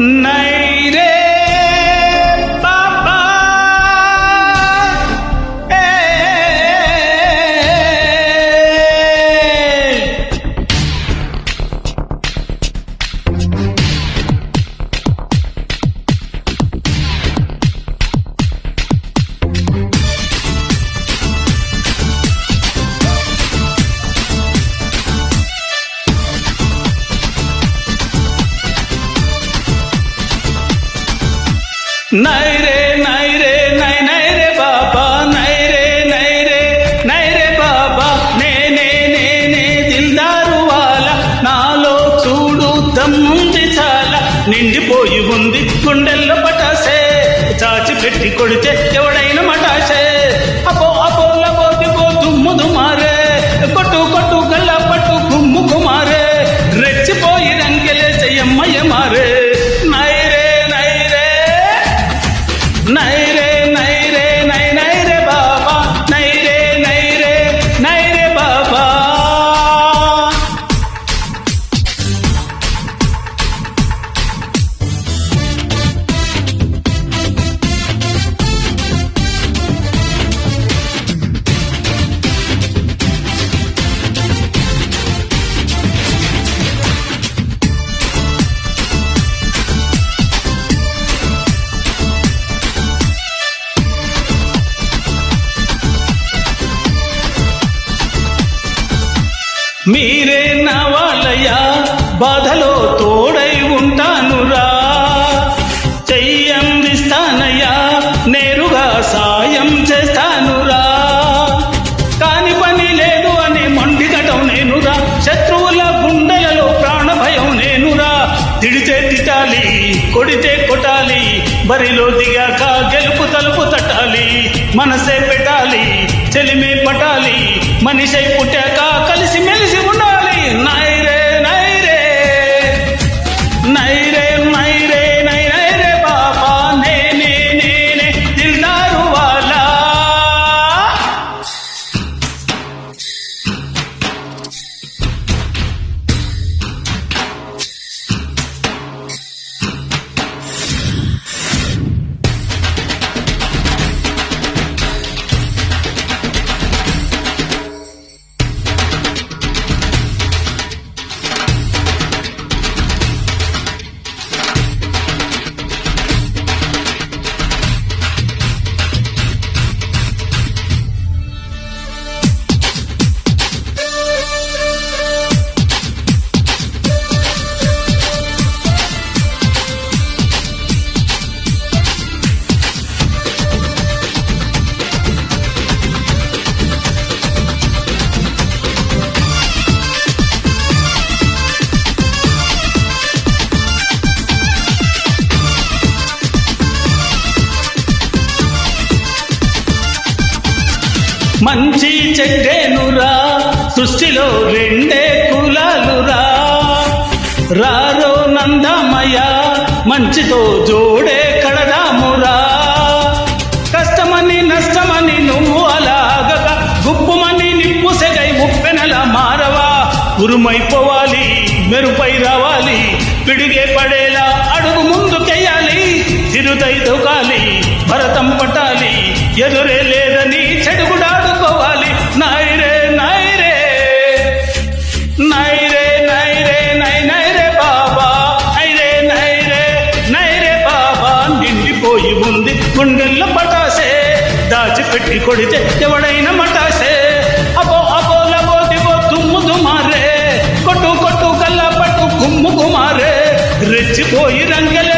నైరే బాబా నైరే నైరే నై నైరే బాబా నైరే నైరే నైరే బాబా నేనే నేనే దిల్దారు వాల నాలో చూడు దమ్ముంది చాలా నిండిపోయి ఉంది గుండెల్లో పటాసే చాచి పెట్టి కొడితే ఎవడైనా మటాసే అపో అపోల పోతిపో దుమ్ము దుమారే కొట్టు కొట్టు గల్లా పట్టు గుమ్ము కుమారే రెచ్చిపోయి రంకెలేసే ఎమ్మయ్య మారే నైరే నైరే నైరే నై నైరే బాబా నైరే నైరే నైరే బాబా మీరే నా వాళ్ళయ్యా బాధలో తోడై ఉంటానురా చెయ్యందిస్తానయ్యా నేరుగా సాయం చేస్తానురా కాని పని లేదు అని మొండిగటం నేనురా శత్రువుల గుండెలలో ప్రాణ భయం నేనురా తిడితే తిట్టాలి కొడితే కొట్టాలి బరిలో దిగాక గెలుపు తలుపు తట్టాలి మనసే పెట్టాలి చెలిమే పట్టాలి మనిషై పుట్టాక కలిసి మెలిసి ఉండాలి నైరే నైరే నైరే నైరే నై నైరే బాబా నేనే నేనే దిల్దారు వాలా మంచి చెడ్డేనురా సృష్టిలో రెండే కులాలురా రారో నందమయ మంచితో జోడే కడదామురా కష్టమని నష్టమని నువ్వు అలాగగా గుప్పుమని నిప్పు సెగై ఉప్పెనల మారవా ఉరుమైపోవాలి మెరుపై రావాలి పిడిగే పడేలా అడుగు ముందుకెయ్యాలి చిరుతై దూకాలి భరతం పట్టాలి ఎదురే లేదని చెడుగుడాడుకోవాలి నైరే నైరే నైరే నైరే నై నైరే బాబా నైరే నైరే నైరే బాబా నిండిపోయి ఉంది గుండెల్లో పటాసే దాచిపెట్టి కొడితే ఎవడైనా మటాసే అపో అపోల పోతిపో దుమ్ము దుమారే కొట్టు కొట్టు కల్లా పట్టు గుమ్ము కుమారే రెచ్చిపోయి రంగెల